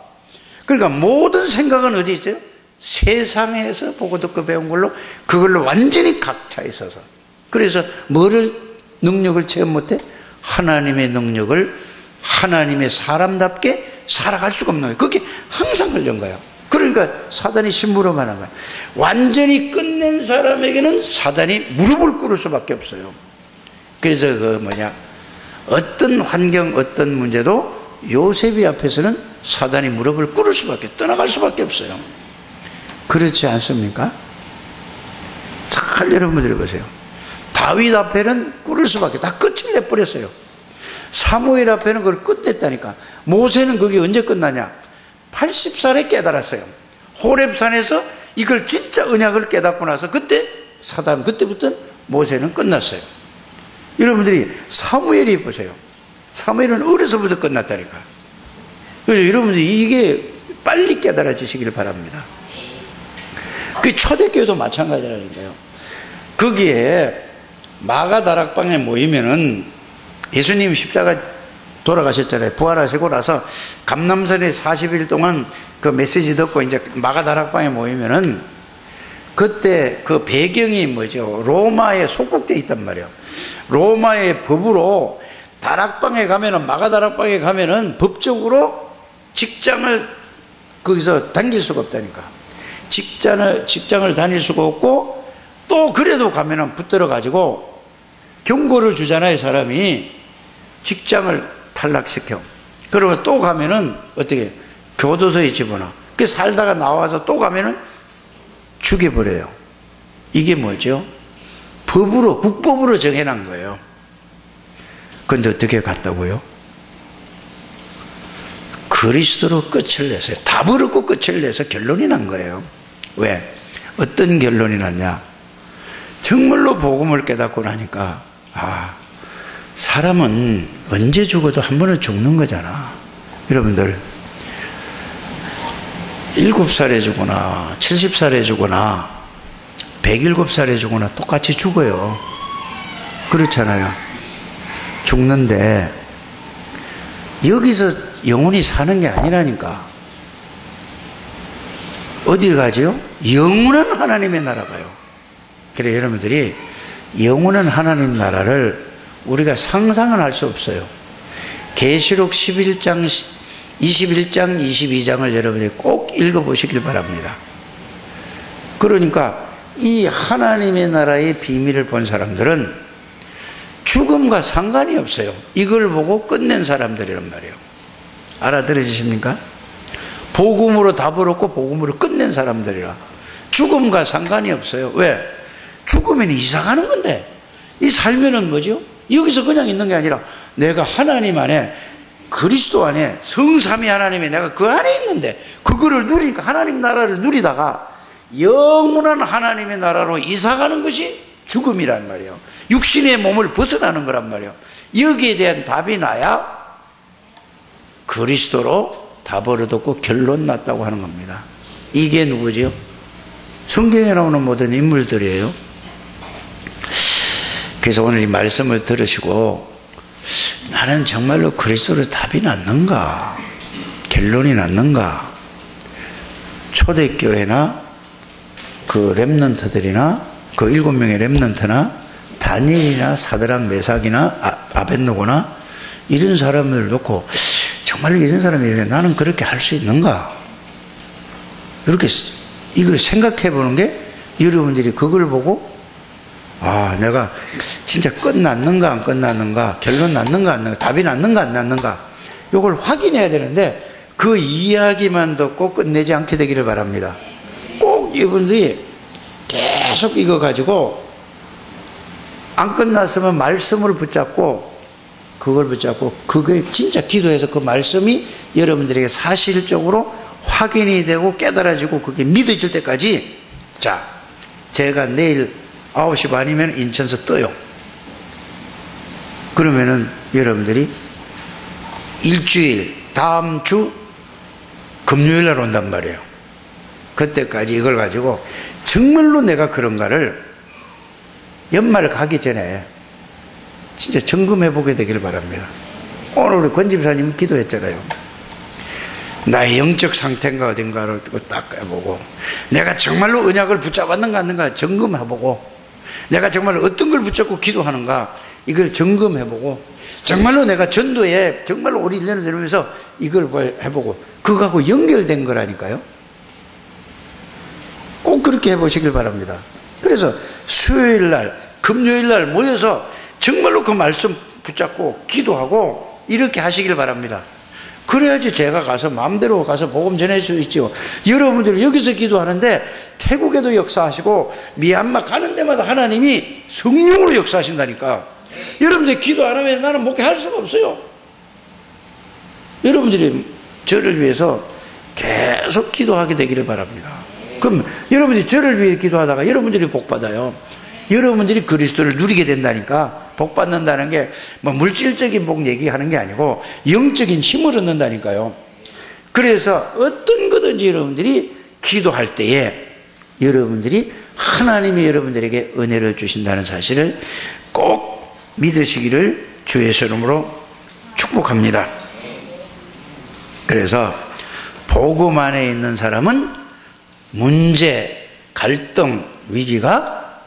그러니까 모든 생각은 어디 있어요? 세상에서 보고 듣고 배운 걸로, 그걸로 완전히 각차 있어서. 그래서 뭐를, 능력을 체험 못해? 하나님의 능력을, 하나님의 사람답게 살아갈 수가 없는 거예요. 그게 항상 걸린 거예요. 그러니까 사단이 심부름하는 거예요. 완전히 끝낸 사람에게는 사단이 무릎을 꿇을 수밖에 없어요. 그래서 어떤 환경, 어떤 문제도 요셉이 앞에서는 사단이 무릎을 꿇을 수밖에, 떠나갈 수밖에 없어요. 그렇지 않습니까? 잘 여러분들이 보세요. 다윗 앞에는 꿇을 수밖에, 다 끝을 내버렸어요. 사무엘 앞에는 그걸 끝냈다니까. 모세는 그게 언제 끝나냐? 80살에 깨달았어요. 호렙산에서 이걸 진짜 언약을 깨닫고 나서 그때부터 모세는 끝났어요. 여러분들이 사무엘이 보세요. 사무엘은 어려서부터 끝났다니까. 그래서 여러분들이 이게 빨리 깨달아지시길 바랍니다. 그 초대교회도 마찬가지라니까요. 거기에 마가다락방에 모이면은, 예수님 십자가 돌아가셨잖아요. 부활하시고 나서 감람산에 40일 동안 그 메시지 듣고 이제 마가다락방에 모이면은, 그때 그 배경이 뭐죠? 로마에 속국되어 있단 말이에요. 로마의 법으로 다락방에 가면은, 마가다락방에 가면은 법적으로 직장을 거기서 다닐 수가 없다니까. 직장을 다닐 수가 없고, 또 그래도 가면은 붙들어 가지고 경고를 주잖아요. 사람이 직장을 탈락시켜. 그리고 또 가면은 어떻게 교도소에 집어넣어. 그 살다가 나와서 또 가면은 죽여버려요. 이게 뭐죠? 법으로, 국법으로 정해놓은 거예요. 그런데 어떻게 갔다고요? 그리스도로 끝을 내서요. 답을 얻고 끝을 내서 결론이 난 거예요. 왜? 어떤 결론이 났냐? 정말로 복음을 깨닫고 나니까, 사람은 언제 죽어도 한 번은 죽는 거잖아. 여러분들, 7살에 죽거나 70살에 죽거나 107살에 죽거나 똑같이 죽어요. 그렇잖아요. 죽는데 여기서 영원히 사는 게 아니라니까. 어디 가죠? 영원한 하나님의 나라 가요. 그래, 여러분들이 영원한 하나님 나라를 우리가 상상은 할 수 없어요. 계시록 21장, 22장을 여러분들이 꼭 읽어보시길 바랍니다. 그러니까 이 하나님의 나라의 비밀을 본 사람들은 죽음과 상관이 없어요. 이걸 보고 끝낸 사람들이란 말이에요. 알아들으십니까? 복음으로 답을 얻고 복음으로 끝낸 사람들이라. 죽음과 상관이 없어요. 왜? 죽으면 이사 가는 건데, 이 살면은 뭐죠? 여기서 그냥 있는 게 아니라 내가 하나님 안에, 그리스도 안에, 성삼위 하나님의 내가 그 안에 있는데, 그거를 누리니까, 하나님 나라를 누리다가 영원한 하나님의 나라로 이사 가는 것이 죽음이란 말이에요. 육신의 몸을 벗어나는 거란 말이에요. 여기에 대한 답이 나야 그리스도로 답을 얻었고 결론 났다고 하는 겁니다. 이게 누구죠? 성경에 나오는 모든 인물들이에요. 그래서 오늘 이 말씀을 들으시고, 나는 정말로 그리스도로 답이 났는가? 결론이 났는가? 초대교회나 그 렘넌트들이나 그 7명의 렘넌트나 다니엘이나 사드락 메삭이나 아벳노고나 이런 사람을 놓고 정말로 이런 사람이 나는 그렇게 할 수 있는가? 이렇게 이걸 생각해 보는 게, 여러분들이 그걸 보고 아, 내가 진짜 끝났는가 안 끝났는가, 결론 났는가 안 났는가, 답이 났는가 안 났는가, 이걸 확인해야 되는데 그 이야기만 듣고 끝내지 않게 되기를 바랍니다. 꼭 이분들이 계속 이거 가지고 안 끝났으면 말씀을 붙잡고, 그걸 붙잡고 그게 진짜 기도해서 그 말씀이 여러분들에게 사실적으로 확인이 되고 깨달아지고 그게 믿어질 때까지, 자, 제가 내일 9시 반이면 인천서 떠요. 그러면은 여러분들이 일주일, 다음 주 금요일 날 온단 말이에요. 그때까지 이걸 가지고 정말로 내가 그런가를 연말 가기 전에 진짜 점검해 보게 되기를 바랍니다. 오늘 우리 권 집사님 기도했잖아요. 나의 영적 상태인가 어딘가를 딱 해보고, 내가 정말로 언약을 붙잡았는가 안는가 점검해보고, 내가 정말 어떤 걸 붙잡고 기도하는가 이걸 점검해보고, 정말로 내가 전도에 정말로 우리 1년을 들으면서 이걸 해보고, 그거하고 연결된 거라니까요. 꼭 그렇게 해보시길 바랍니다. 그래서 수요일날, 금요일날 모여서 정말로 그 말씀 붙잡고 기도하고 이렇게 하시길 바랍니다. 그래야지 제가 가서 마음대로 가서 복음 전할 수 있죠. 여러분들 여기서 기도하는데 태국에도 역사하시고 미얀마 가는 데마다 하나님이 성령으로 역사하신다니까. 여러분들이 기도 안 하면 나는 목회할 수가 없어요. 여러분들이 저를 위해서 계속 기도하게 되기를 바랍니다. 그럼 여러분들이 저를 위해 기도하다가 여러분들이 복받아요. 여러분들이 그리스도를 누리게 된다니까. 복받는다는 게 뭐 물질적인 복 얘기하는 게 아니고 영적인 힘을 얻는다니까요. 그래서 어떤 거든지 여러분들이 기도할 때에 여러분들이 하나님이 여러분들에게 은혜를 주신다는 사실을 꼭 믿으시기를 주 예수 이름으로 축복합니다. 그래서 복음 안에 있는 사람은 문제, 갈등, 위기가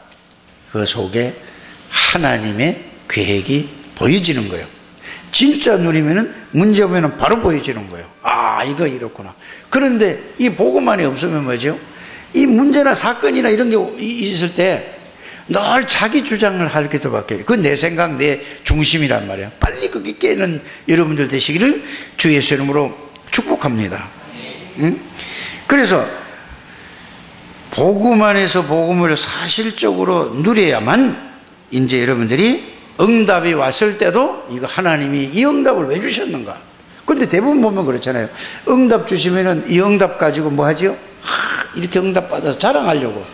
그 속에 하나님의 계획이 보여지는 거예요. 진짜 누리면은 문제 오면은 바로 보여지는 거예요. 아, 이거 이렇구나. 그런데 이 복음 안에 없으면 뭐죠? 이 문제나 사건이나 이런 게 있을 때 늘 자기 주장을 하게 수밖에. 그건 내 생각, 내 중심이란 말이에요. 빨리 그게 깨는 여러분들 되시기를 주 예수 이름으로 축복합니다. 응? 그래서 복음 안에서 복음을 사실적으로 누려야만 이제 여러분들이 응답이 왔을 때도 이거 하나님이 이 응답을 왜 주셨는가? 그런데 대부분 보면 그렇잖아요. 응답 주시면은 이 응답 가지고 뭐 하죠? 이렇게 응답 받아서 자랑하려고.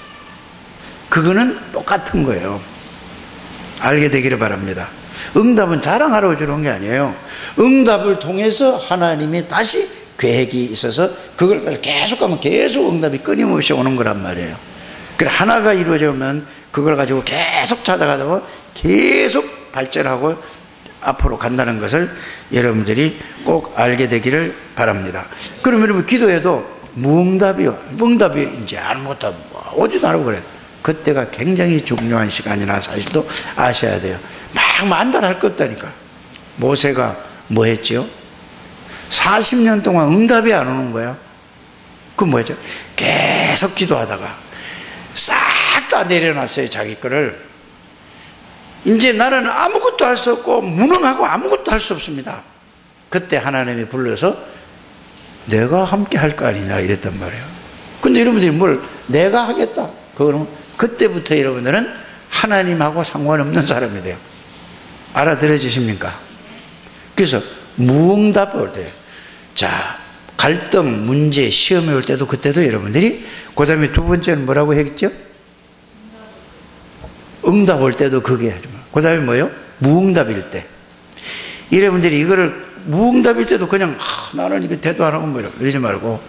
그거는 똑같은 거예요. 알게 되기를 바랍니다. 응답은 자랑하러 주는 게 아니에요. 응답을 통해서 하나님이 다시 계획이 있어서 그걸 계속 가면 계속 응답이 끊임없이 오는 거란 말이에요. 그래 하나가 이루어지면 그걸 가지고 계속 찾아가다 보면 계속 발전하고 앞으로 간다는 것을 여러분들이 꼭 알게 되기를 바랍니다. 그러면 여러분 기도해도 무응답이요. 응답이 이제 아무것도 오지도 않고 그래요. 그때가 굉장히 중요한 시간이나 사실도 아셔야 돼요. 막 만달할 것 없다니까. 모세가 뭐 했죠? 40년 동안 응답이 안 오는 거야. 그건 뭐죠? 계속 기도하다가 싹 다 내려놨어요. 자기 거를. 이제 나는 아무것도 할 수 없고 무능하고 아무것도 할 수 없습니다. 그때 하나님이 불러서 내가 함께 할 거 아니냐 이랬단 말이에요. 근데 여러분들이 뭘 내가 하겠다. 그거는 그때부터 여러분들은 하나님하고 상관없는 사람이 돼요. 알아들어 주십니까? 그래서 무응답 올 때, 자 갈등, 문제, 시험이 올 때도 그때도 여러분들이, 그 다음에 두 번째는 뭐라고 했죠? 응답 올 때도 그게 하지 마. 그 다음에 뭐예요? 무응답일 때. 여러분들이 이거를 무응답일 때도 그냥 나는 이거 대도 안 하고 뭐 이러지 말고,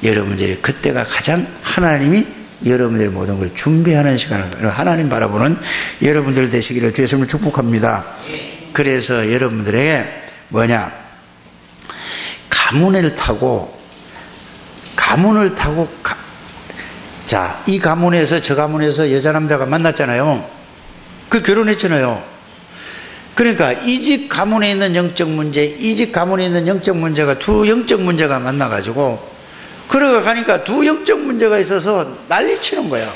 여러분들이 그때가 가장 하나님이 여러분들의 모든 걸 준비하는 시간을 하나님 바라보는 여러분들 되시기를 주 예수님을 축복합니다. 그래서 여러분들에게 뭐냐, 가문을 타고 자, 이 가문에서 저 가문에서 여자 남자가 만났잖아요. 그 결혼했잖아요. 그러니까 이 집 가문에 있는 영적 문제, 이 집 가문에 있는 영적 문제가 두 영적 문제가 만나가지고 그러고 가니까 두 영적 문제가 있어서 난리치는 거야.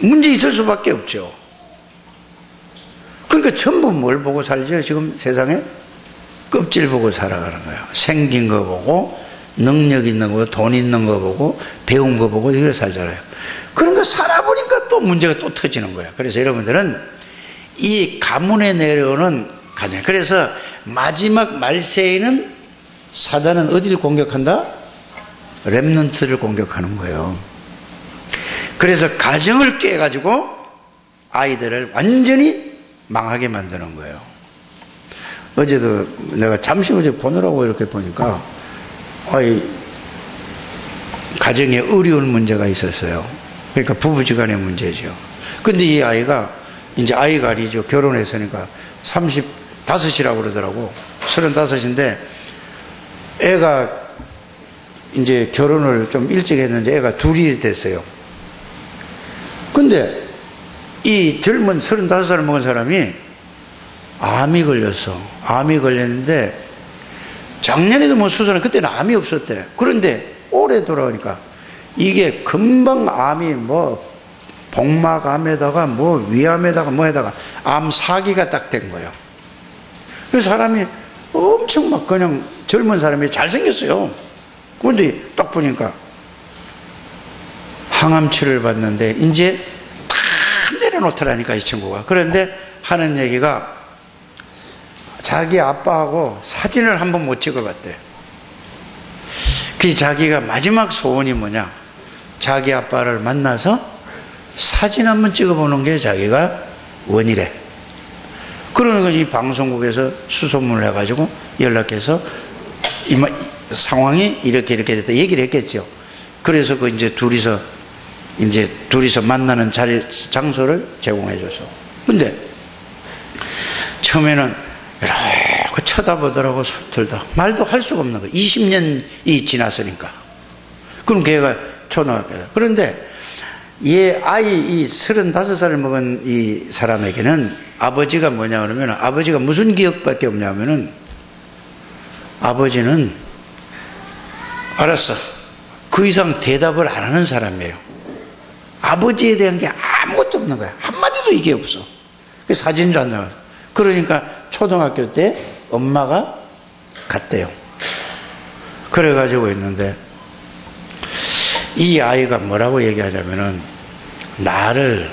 문제 있을 수밖에 없죠. 그러니까 전부 뭘 보고 살죠? 지금 세상에 껍질 보고 살아가는 거예요. 생긴 거 보고, 능력 있는 거, 돈 있는 거 보고, 배운 거 보고 이렇게 살잖아요. 그러니까 살아보니까 또 문제가 또 터지는 거예요. 그래서 여러분들은 이 가문에 내려오는 가정, 그래서 마지막 말세에는 사단은 어디를 공격한다? 렘넌트를 공격하는 거예요. 그래서 가정을 깨가지고 아이들을 완전히 망하게 만드는 거예요. 어제도 내가 잠시 어제 보느라고 이렇게 보니까 가정에 어려운 문제가 있었어요. 그러니까 부부지간의 문제죠. 근데 이 아이가 이제 아이가 아니죠. 결혼했으니까 35이라고 그러더라고. 35인데 애가 이제 결혼을 좀 일찍 했는데 애가 둘이 됐어요. 근데 이 젊은 35살 먹은 사람이 암이 걸렸어. 암이 걸렸는데 작년에도 뭐 수술은 그때는 암이 없었대. 그런데 올해 돌아오니까 이게 금방 암이 뭐 복막암에다가 뭐 위암에다가 뭐에다가 암 사기가 딱 된 거예요. 그 사람이 엄청 막 그냥 젊은 사람이 잘생겼어요. 그런데 딱 보니까 항암치료를 받는데 이제 다 내려놓더라니까 이 친구가. 그런데 하는 얘기가 자기 아빠하고 사진을 한번 못 찍어봤대. 그 자기가 마지막 소원이 뭐냐? 자기 아빠를 만나서 사진 한번 찍어보는 게 자기가 원이래. 그러니까 이 방송국에서 수소문을 해가지고 연락해서 이 상황이 이렇게 됐다 얘기를 했겠죠. 그래서 그 이제 둘이서 만나는 장소를 제공해줘서. 근데 처음에는 이렇게 쳐다보더라고. 둘 다 말도 할 수가 없는 거야. 20년이 지났으니까. 그럼 걔가 초등학교야. 그런데 얘 아이 이 35살을 먹은 이 사람에게는 아버지가 뭐냐 그러면 아버지가 무슨 기억밖에 없냐면은 아버지는 알았어. 그 이상 대답을 안 하는 사람이에요. 아버지에 대한 게 아무것도 없는 거야. 한마디도 이게 없어. 그 사진도 안 나와. 그러니까 초등학교 때 엄마가 갔대요. 그래가지고 있는데 이 아이가 뭐라고 얘기하자면은 나를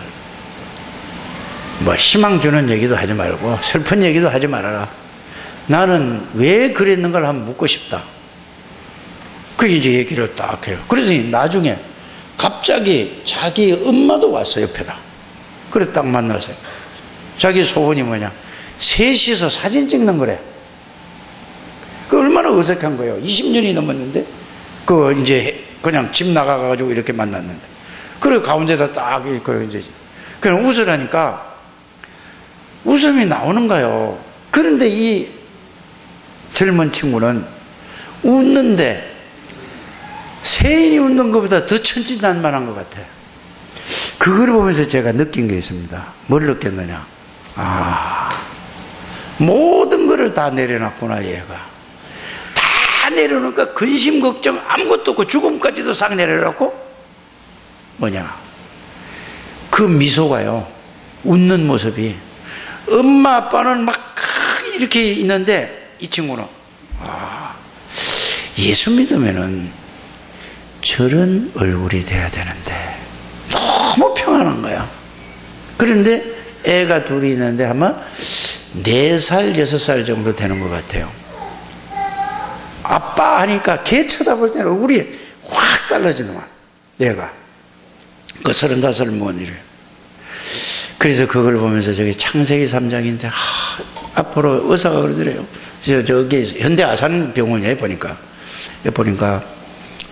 뭐 희망 주는 얘기도 하지 말고 슬픈 얘기도 하지 말아라. 나는 왜 그랬는 걸 한번 묻고 싶다. 그게 이제 얘기를 딱 해요. 그래서 나중에 갑자기 자기 엄마도 왔어 옆에다. 그래 딱 만났어요. 자기 소원이 뭐냐? 셋이서 사진 찍는 거래. 그 얼마나 어색한 거예요. 20년이 넘었는데 그 이제 그냥 집 나가가지고 이렇게 만났는데. 그래 가운데다 딱 이렇게 이제 그냥 웃으라니까 웃음이 나오는 거예요. 그런데 이 젊은 친구는 웃는데 세인이 웃는 것보다 더 천진난만한 것 같아요. 그걸 보면서 제가 느낀 게 있습니다. 뭘 느꼈느냐? 모든 것을 다 내려놨구나 얘가. 다 내려놓으니까 근심 걱정 아무것도 없고 죽음까지도 싹 내려놓고 뭐냐? 그 미소가요. 웃는 모습이 엄마 아빠는 막 이렇게 있는데 이 친구는 예수 믿으면은 저런 얼굴이 돼야 되는데 너무 평안한 거야. 그런데 애가 둘이 있는데 아마 4살, 6살 정도 되는 것 같아요. 아빠 하니까 걔 쳐다볼 때는 얼굴이 확 달라지더만. 얘가 그 35살 먹은 이래. 그래서 그걸 보면서 저기 창세기 3장인데 앞으로 의사가 그러더래요. 저기 현대 아산병원에 보니까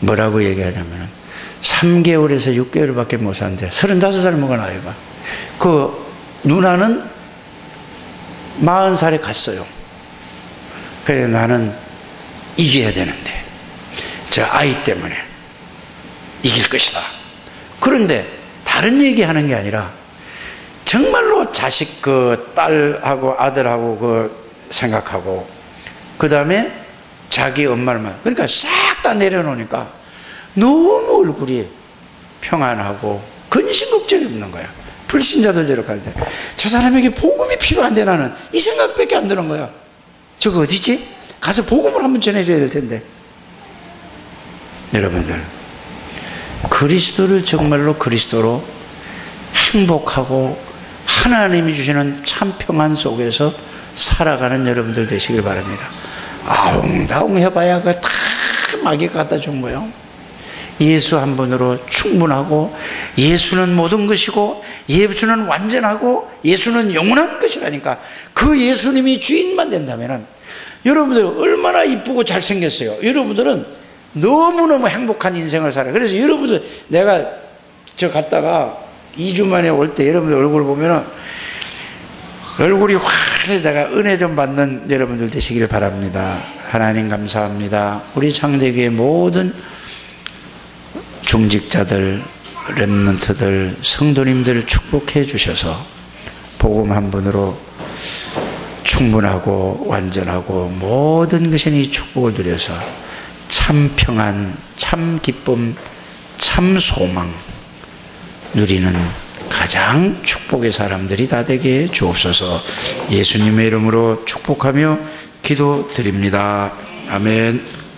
뭐라고 얘기하냐면 3개월에서 6개월밖에 못 산대. 35살 먹은 아이가. 그 누나는 40살에 갔어요. 그래 나는 이겨야 되는데 저 아이 때문에 이길 것이다. 그런데 다른 얘기하는 게 아니라 정말로 자식 그 딸하고 아들하고 그 생각하고 그 다음에 자기 엄마를 그러니까 싹 다 내려놓으니까 너무 얼굴이 평안하고 근심 걱정이 없는 거야. 불신자도 저렇게 하는데 저 사람에게 복음이 필요한데 나는 이 생각밖에 안 드는 거야. 저거 어디지? 가서 복음을 한번 전해줘야 될 텐데. 여러분들, 그리스도를 정말로 그리스도로 행복하고 하나님이 주시는 참 평안 속에서 살아가는 여러분들 되시길 바랍니다. 아웅다웅 해봐야 그 다 마귀가 갖다 준 거예요. 예수 한 분으로 충분하고, 예수는 모든 것이고, 예수는 완전하고, 예수는 영원한 것이라니까. 그 예수님이 주인만 된다면 여러분들 얼마나 이쁘고 잘생겼어요. 여러분들은 너무너무 행복한 인생을 살아요. 그래서 여러분들, 내가 저 갔다가 2주 만에 올 때 여러분들 얼굴 보면은 얼굴이 환해다가 은혜 좀 받는 여러분들 되시길 바랍니다. 하나님 감사합니다. 우리 창대교회 모든 중직자들, 렘넌트들, 성도님들 축복해 주셔서 복음 한 분으로 충분하고 완전하고 모든 것이 이 축복을 누려서 참 평안, 참 기쁨, 참 소망 누리는 가장 축복의 사람들이 다 되게 주옵소서. 예수님의 이름으로 축복하며 기도드립니다. 아멘.